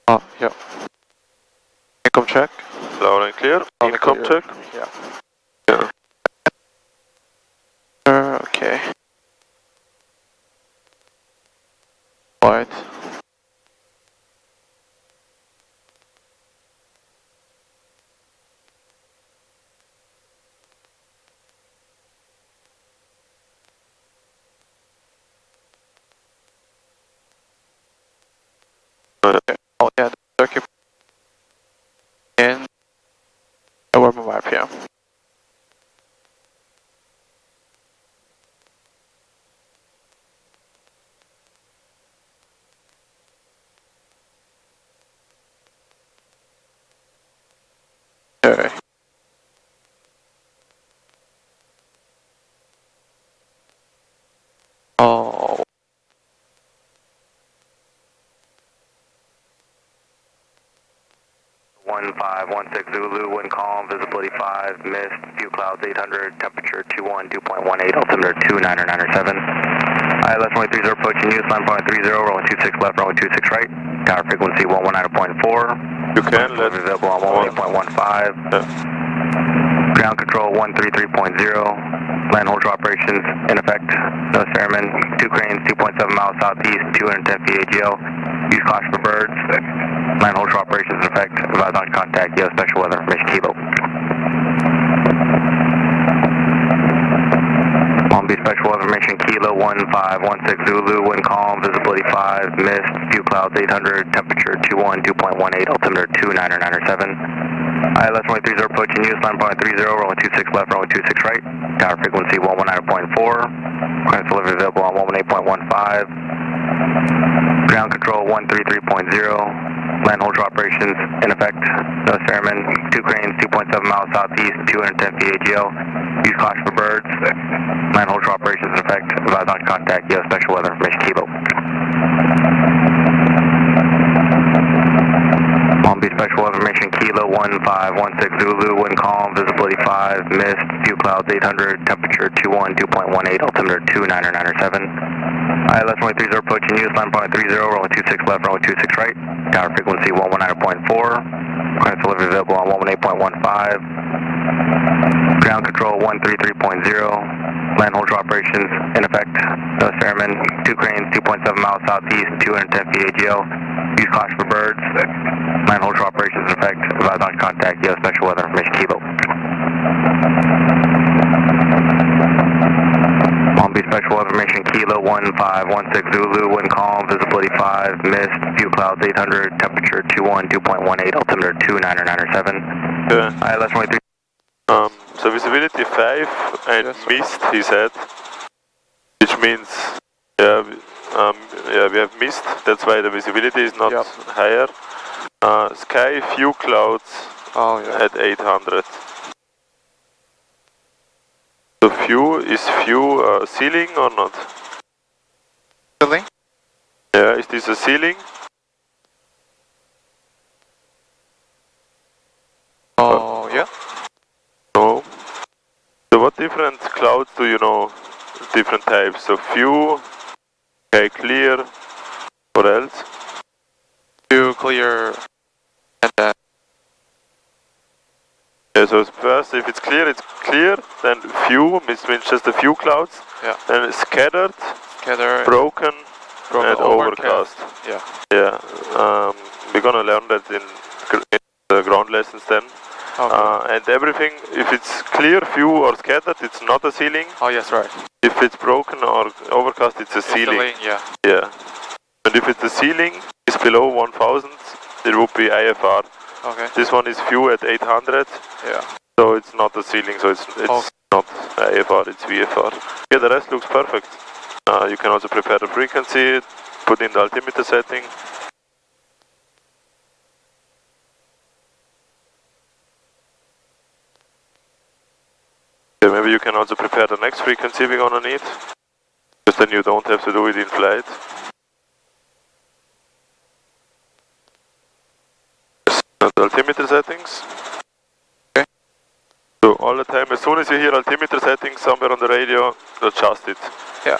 Yeah. Income check. Loud and clear. Income check. Yeah. Yeah. Okay. Quiet. Okay. Oh yeah, the circuit in over my RPM. Okay. Oh. 1516 Zulu, wind calm, visibility 5, mist, few clouds 800, temperature 21, dew point 18, altimeter 2997. ILS 130 approaching you, line point 30, rolling 26 left, rolling 26 right, tower frequency 119.4. You can let available on 18.15. Ground control 133.0. Land hold operations in effect. No Fairman. 2 cranes, 2.7 miles southeast, 210 feet AGL. Use caution for birds. Land hold operations in effect. Advise on contact. U.S. Special Weather Information Kilo. Long Beach Special Weather Information Kilo 1516 Zulu. Wind calm. Visibility 5. Mist. Few clouds 800. Temperature 21. Dew point 18. Altimeter 2997. ILS 130 approaching you, line point 30, rolling 26 left, rolling 26 right, tower frequency 119.4, clearance delivery available on 118.15, ground control 133.0, land hold operations in effect, no Fairman, 2 cranes, 2.7 miles southeast, 210 feet AGL, use caution for birds, land hold operations in effect, advise on contact, U.S. Special Weather Information Kilo. Long Beach Special Weather Information Kilo 1516 Zulu, wind calm, visibility 5, mist, few clouds 800, temperature 21, dew point 18, altimeter 2997. ILS 130 approaching you, line point 30, rolling 26 left, rolling 26 right, tower frequency 119.4, clearance delivery available on 118.15, ground control 133.0, land hold operations in effect, no Fairman, 2 cranes, 2.7 miles southeast, 210 feet AGL, use caution for birds, land hold operations in effect, advise on contact, U.S. Special Weather Information Kilo. Long Beach Special Weather Information Kilo 1516 Zulu, wind calm, visibility 5, mist, few clouds 800, temperature 21, dew point 18, altimeter 2997. ILS 23. So visibility 5 and Yes, mist, he said, which means yeah, we have mist. That's why the visibility is not higher. Sky few clouds at 800. So few is few ceiling or not? Ceiling? Yeah, is this a ceiling? Oh yeah. No. So what different clouds do you know? Different types. So few, okay, clear, what else? Few clear and then Yeah, so first if it's clear, then few means just a few clouds. yeah. Then scattered, broken and overcast. Yeah. Yeah, we're gonna learn that in the ground lessons then. Okay. And everything, if it's clear, few or scattered, it's not a ceiling. Oh yes, right. If it's broken or overcast, it's a ceiling. Yeah. Yeah. And if it's the ceiling is below 1000, it will be IFR. Okay. This one is few at 800. Yeah. So it's not a ceiling, so it's not IFR, it's VFR. Yeah, the rest looks perfect. You can also prepare the frequency, put in the altimeter setting. Yeah, maybe you can also prepare the next frequency we're gonna need, because then you don't have to do it in flight. The altimeter settings. Okay. So all the time, as soon as you hear altimeter settings somewhere on the radio, adjust it. Yeah.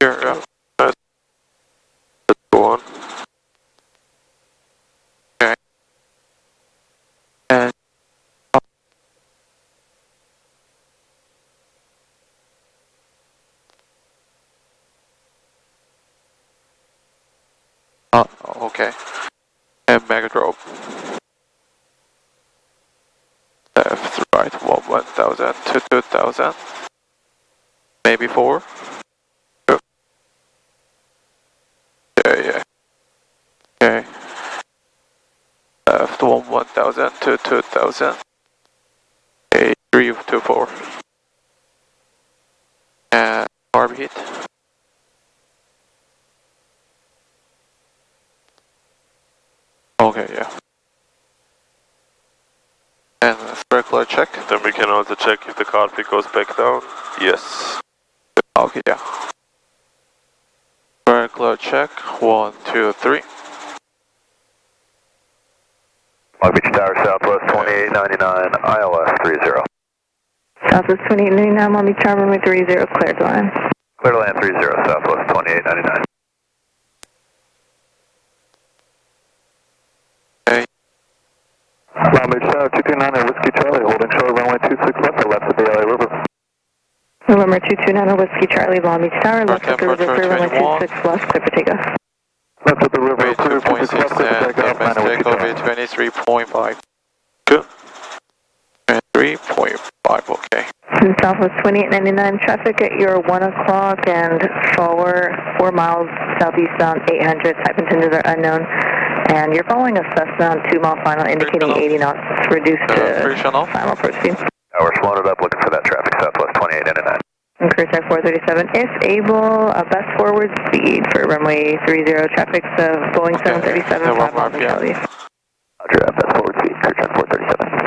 Here, yeah. Nice. Let's go on. Okay. And okay. And mega drop. Left, right, 1000 to 2000. Maybe 4. Good. Yeah. Okay. Left, 1000 to 2000. Okay, 3 to 4. And carb heat. Okay, yeah. And circular check. Then we can also check if the carb heat goes back down. Yes. Okay, yeah. Circular check. 1, 2, 3. Long Beach Tower, Southwest 2899, ILS 30. Southwest 2899, Long Beach Tower, runway 30, clear to land. Clear to land 30, Southwest 2899. Okay. Long Beach Tower, 229 Whiskey Charlie, holding short runway 26 left, left of the LA River. November 229 Whiskey Charlie, Long Beach Tower, left of the river, clear runway 26 left, clear for takeoff. Left of the river, Wait, 2.6 and domestic over 23.5. Good. 23.5, okay. Southwest 2899 traffic at your 1 o'clock and forward 4 miles southeastbound 800, type intended or unknown. And you're following a Cessna on 2 mile final indicating 80 knots, reduced to Frictional. final approach speed. We're slowing it up looking for that traffic, Southwest 2899. And cruise type 437, if able, best forward speed for runway 30 traffic's Boeing 737 1 5 miles RPM. Charlie. Roger that, best forward speed, cruise type 437.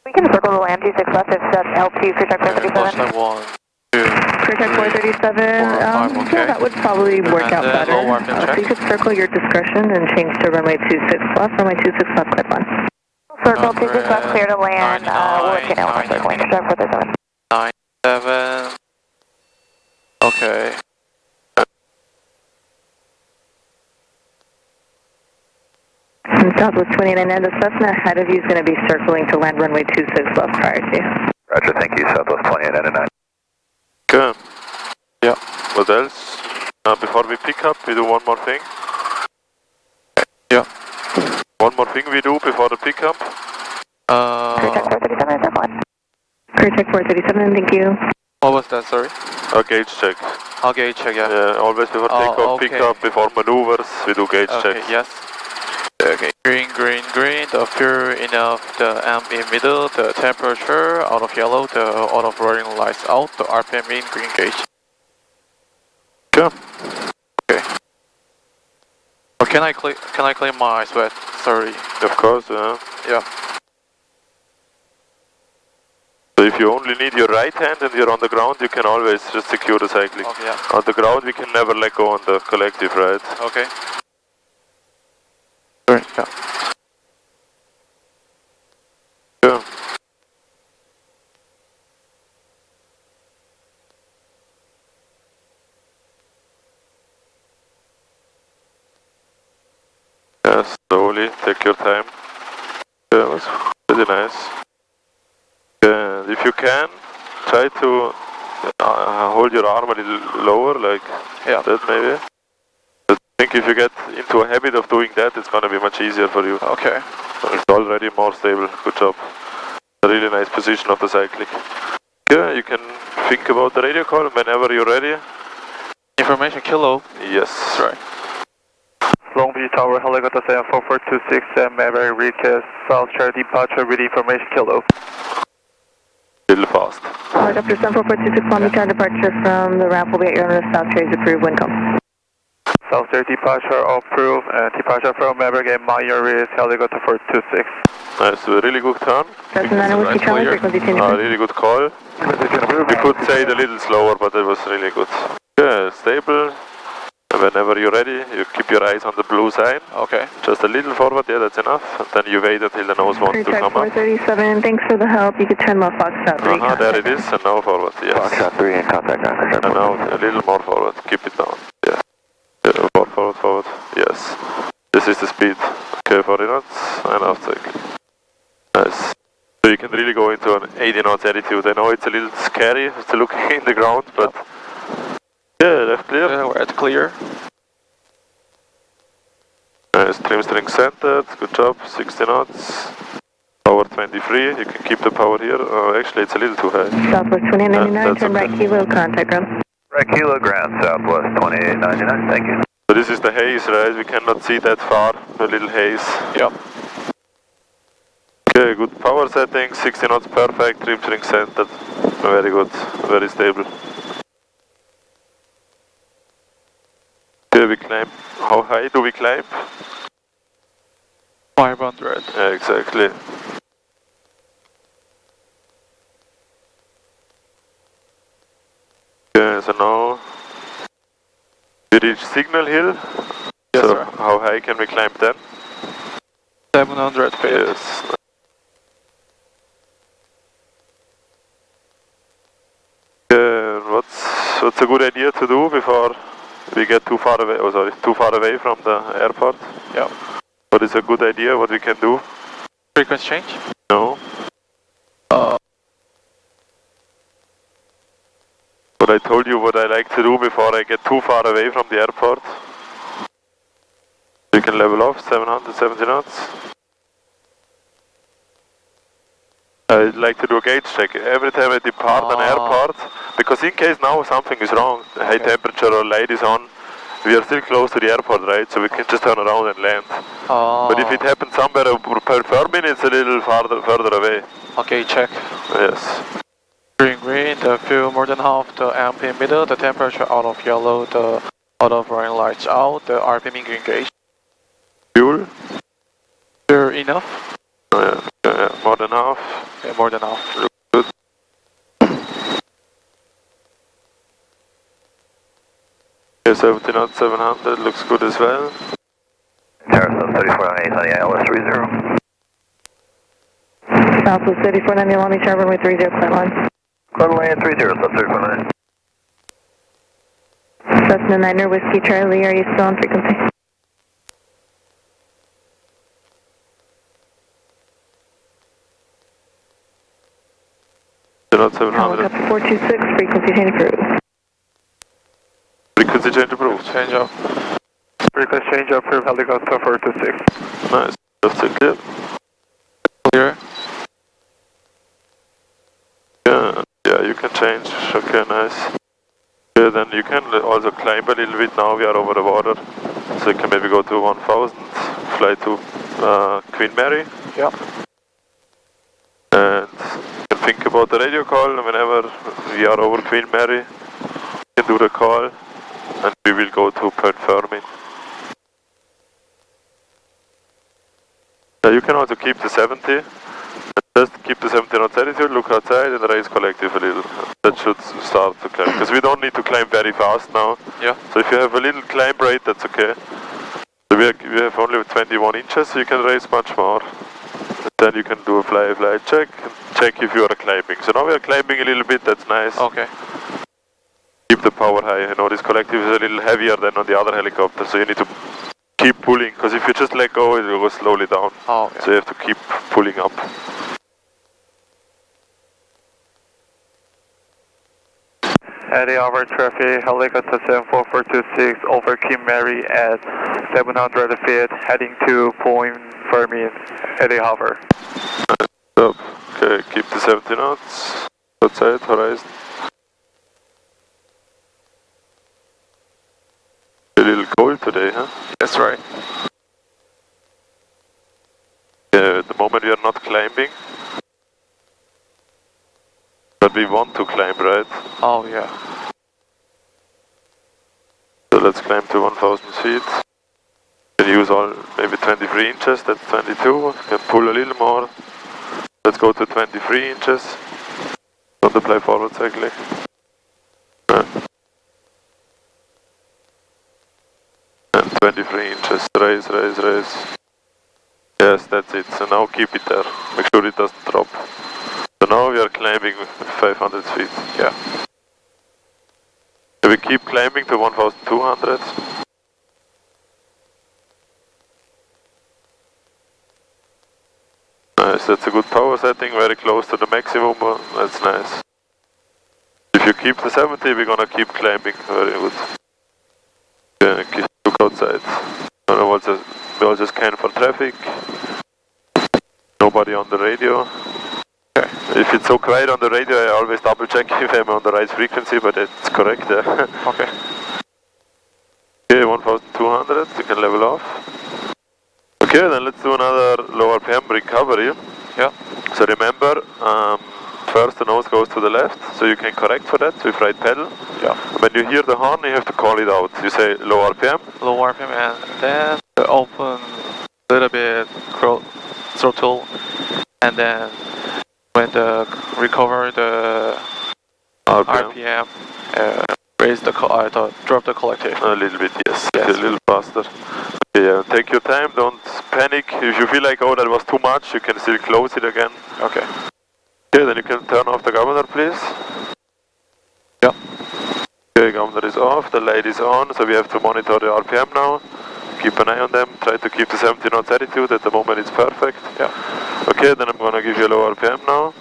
We can circle the land 26 left if that's L2, cruise type 437. 1, 2, Cruise type 437, 4, 5, okay. yeah, that would probably work out And then better. low RPM So check. you could circle your discretion and change to runway 26 left, runway 26 left, clip on. Circle 26 left, clear to land, we'll let you know when we're circling, cruise type 437. 97. Okay. And Southwest 29, the Cessna ahead of you is going to be circling to land runway 26 left prior to you. Roger, thank you, Southwest 2899. Good. Yeah. What else? Before we pick up, we do one more thing. Yeah. One more thing we do before the pickup. Clear check 437, is fine. Clear check 437, thank you. What was that, sorry? A gauge check. Okay, check, yeah. Yeah, always before Oh, takeoff, okay. pickup, before maneuvers, we do gauge Okay, checks. yes. Okay, green, green, green, the pure enough, the amp in middle, the temperature out of yellow, the out of running lights out, the RPM in green gauge. Good. Okay. Or can I clean my sweat? Sorry. Of course, yeah. Yeah. So if you only need your right hand and you're on the ground, you can always just secure the cycling. Okay, yeah. On the ground, we can never let go on the collective, right? Okay. Sorry, yeah. Yeah. Yeah, slowly, take your time. Yeah, that was really nice. And if you can, try to hold your arm a little lower, like that maybe. I think if you get into a habit of doing that, it's going to be much easier for you. Okay. It's already more stable. Good job. A really nice position of the cycling. Yeah, you can think about the radio call whenever you're ready. Information kilo. Yes. That's right. Long Beach Tower, helicopter 74426, Mayberry recast, South Charlie departure with information kilo. Little fast. Helicopter 74426, Long Beach Tower departure from the ramp will be at your own South Trace approved Wincom. South Charlie departure approved, departure from Mayberry and Meyer is helicopter 426. Nice, a really good turn. Cessna 9 Whiskey Charlie, frequency change approved. Really good call. We could say it a little slower, but it was really good. Yeah, stable. And whenever you're ready, you keep your eyes on the blue sign. Okay. Just a little forward, yeah, that's enough. And then you wait until the nose wants to come up. 437, thanks for the help. You could turn left Foxtrot 3. There it is, and now forward, yes. Foxtrot 3 and contact us. And now a little more forward, keep it down, yes. More forward, forward, yes. This is the speed. Okay, 40 knots, and off cycle. Nice. So you can really go into an 80 knots attitude. I know it's a little scary to look in the ground, but yeah, left clear. Yeah, we're at clear. Nice, trim string centered, good job, 60 knots. Power 23, you can keep the power here. Actually, it's a little too high. Southwest 2899, turn okay. right kilo, contact ground. Right kilo, ground, Southwest 2899, thank you. So this is the haze, right? We cannot see that far, a little haze. Yep. Okay, good power setting, 60 knots perfect, trim string centered. Very good, very stable. Okay, we climb. How high do we climb? 500. Yeah, exactly. Okay, so now we reach Signal Hill. Yes, so sir. How high can we climb then? 700 feet. Yes. Okay, what's a good idea to do before we get too far away? Oh, sorry, too far away from the airport. Yep. What is a good idea? What we can do? Frequency change? No. But I told you what I like to do before I get too far away from the airport. We can level off 770 knots. I like to do a gauge check every time I depart an airport, because in case now something is wrong, the high temperature or light is on, we are still close to the airport, right? So we can just turn around and land. But if it happens somewhere per minute, it's a little further away. Okay, check. Yes. Green, the fuel more than half, the amp in middle, the temperature out of yellow, the out of running lights out, the RPM in green gauge. Fuel? Fuel enough? Yeah, more than half. Yeah, more than half. Looks good. Yeah, 70 knots, 700, looks good as well. Sarasota 3498, Honey ILS 30. Southwest 3490, Long Beach, runway 30, climb line. Climb line 30, South 3498. Cessna 9er, Whiskey Charlie, are you still on frequency? Not 700. Helicopter 426, frequency change approved. Frequency change approved. Change up. Frequency change approved, helicopter 426. Nice. Left side clear. Clear. Yeah, you can change. Okay, nice. Yeah, then you can also climb a little bit now. We are over the water. So you can maybe go to 1000, fly to Queen Mary. Yep. And you can think about the radio call. Whenever we are over Queen Mary, you can do the call. And we will go to Point Fermi. You can also keep the 70. Just keep the 70 knots attitude, look outside and raise collective a little. That should start to climb, because we don't need to climb very fast now. Yeah. So if you have a little climb rate, that's okay. So we have only 21 inches, so you can raise much more. And then you can do a fly check, and check if you are climbing. So now we are climbing a little bit, that's nice. Okay. Keep the power high. I know this collective is a little heavier than on the other helicopter, so you need to keep pulling, because if you just let go, it will go slowly down. Oh, okay. So you have to keep pulling up. Eddie Hover traffic, helicopter 74426 over Queen Mary at 700 feet, heading to Point Fermi, Eddie Hover. Stop. Okay, keep the 70 knots. Outside, horizon. A little cold today, huh? That's right. Yeah, at the moment we are not climbing. But we want to climb, right? Oh, yeah. So let's climb to 1000 feet. Can use all, maybe 23 inches, that's 22. Can pull a little more. Let's go to 23 inches. Don't apply forward cycling. 23 inches, raise, raise, raise. Yes, that's it. So now keep it there. Make sure it doesn't drop. So now we are climbing 500 feet. Yeah. So we keep climbing to 1,200. Nice, that's a good power setting, very close to the maximum. That's nice. If you keep the 70, we're gonna keep climbing. Very good. Yeah, look outside. We also scan for traffic. Nobody on the radio. Okay. If it's so quiet on the radio, I always double check if I'm on the right frequency, but it's correct. Yeah. Okay. Okay, 1,200. You can level off. Okay, then let's do another low RPM recovery. Yeah. So remember, first the nose goes to the left, so you can correct for that with right pedal. Yeah. When you hear the horn, you have to call it out. You say low RPM. Low RPM and then open a little bit throttle, and then when the recover the RPM, raise the drop the collective. A little bit, yes. Yes. A little faster. Yeah, take your time, don't panic. If you feel like, oh, that was too much, you can still close it again. Okay. Okay, then you can turn off the governor, please. Yeah. Okay, governor is off, the light is on, so we have to monitor the RPM now. Keep an eye on them, try to keep the 70 knots attitude, at the moment it's perfect. Yeah. Okay, then I'm gonna give you a low RPM now.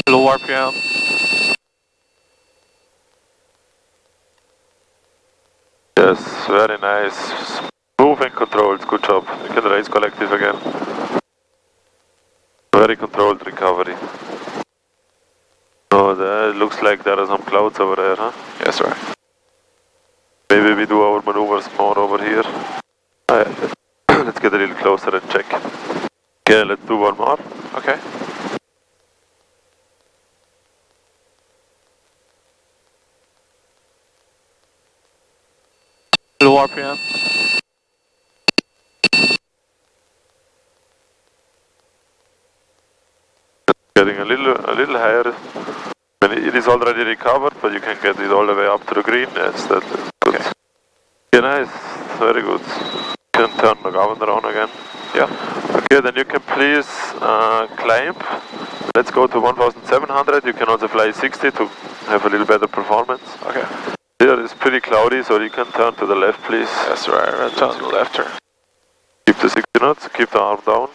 Low RPM. Yes, very nice. Smooth and controlled, good job. You can raise collective again. Very controlled recovery. Oh, it looks like there are some clouds over there, huh? Yes, sir. Maybe we do our maneuvers more over here. Let's get a little closer and check. Okay, let's do one more. Okay. Low RPM. Getting a little higher. And it is already recovered, but you can get it all the way up to the green. Yes, that's good. Okay. Yeah, nice. Very good. You can turn the governor on again. Yeah. Okay, then you can please climb. Let's go to 1,700. You can also fly 60 to have a little better performance. Okay. Here it's pretty cloudy, so you can turn to the left, please. Yes, right. Turn to the left turn. Keep the 60 knots, keep the arm down.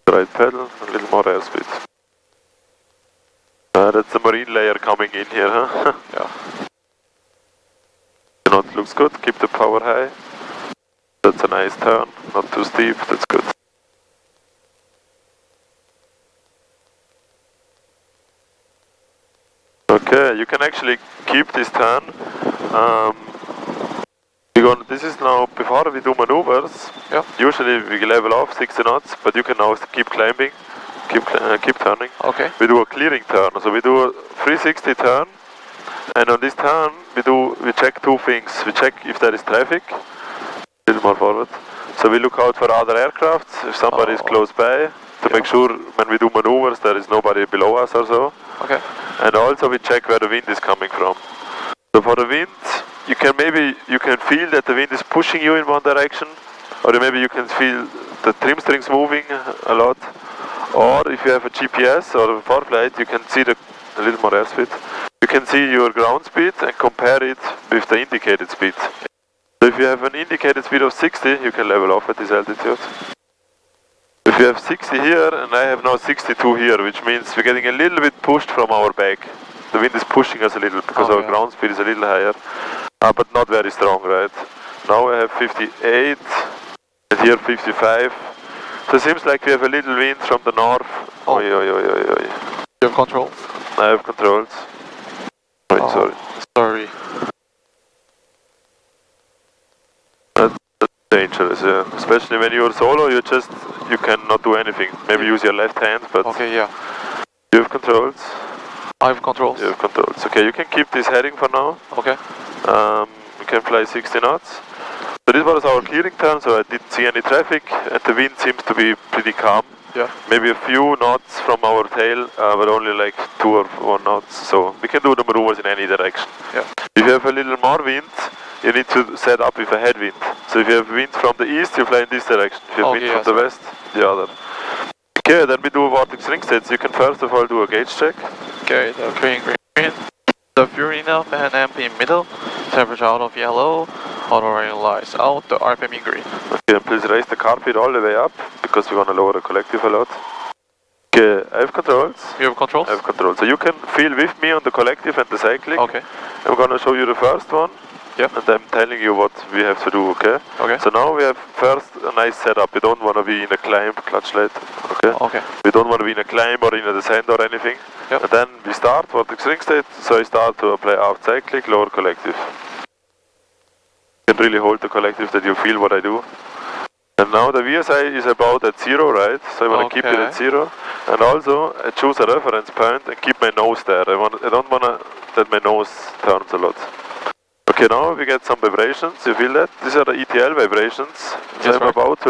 Right pedal, a little more airspeed. That's the marine layer coming in here, huh? Yeah. The knot looks good, keep the power high. That's a nice turn, not too steep, that's good. Okay, you can actually keep this turn. This is now, before we do maneuvers, yeah. Usually we level off 60 knots, but you can now keep climbing, keep turning. Okay. We do a clearing turn, so we do a 360 turn, and on this turn we check two things. We check if there is traffic, a little more forward. So we look out for other aircrafts, if somebody is close by, to make sure when we do maneuvers there is nobody below us or so. Okay. And also we check where the wind is coming from. So for the wind, you can feel that the wind is pushing you in one direction, or maybe you can feel the trim strings moving a lot. Or if you have a GPS or a ForeFlight, you can see a little more airspeed. You can see your ground speed and compare it with the indicated speed. So if you have an indicated speed of 60, you can level off at this altitude. If you have 60 here, and I have now 62 here, which means we're getting a little bit pushed from our back. The wind is pushing us a little because our ground speed is a little higher, but not very strong, right? Now I have 58, and here 55. So it seems like we have a little wind from the north. Oh. Oi, oi, oi, oi, oi. You have control? I have controls. Wait, sorry. Sorry. That's dangerous, yeah. Especially when you're solo, you cannot do anything. Maybe use your left hand, but... Okay, yeah. You have controls? I have controls. You have controls. Okay, you can keep this heading for now. Okay. You can fly 60 knots. So this was our clearing turn, so I didn't see any traffic, and the wind seems to be pretty calm. Yeah. Maybe a few knots from our tail, but only like 2 or 1 knots. So we can do the maneuvers in any direction. Yeah. If you have a little more wind, you need to set up with a headwind. So if you have wind from the east, you fly in this direction. If you have wind from the west, the other. Okay, then we do vortex ring sets. You can first of all do a gauge check. Okay, the green. The fuel enough and MP in middle. Temperature out of yellow. Auto rail lights out. The RPM in green. Okay, and please raise the carpet all the way up because we want to lower the collective a lot. Okay, I have controls. You have controls? I have controls. So you can feel with me on the collective and the cyclic. Okay. I'm gonna show you the first one. Yep. And I'm telling you what we have to do, okay? Okay. So now we have first a nice setup. We don't want to be in a climb, clutch light, okay? Okay. We don't want to be in a climb or in a descent or anything. Yep. And then we start vortex ring state. So I start to apply aft cyclic, lower collective. You can really hold the collective that you feel what I do. And now the VSI is about at 0, right? So I want to keep it at 0. And also I choose a reference point and keep my nose there. I don't want to that my nose turns a lot. Okay, now we get some vibrations. You feel that? These are the ETL vibrations. So I'm about to lose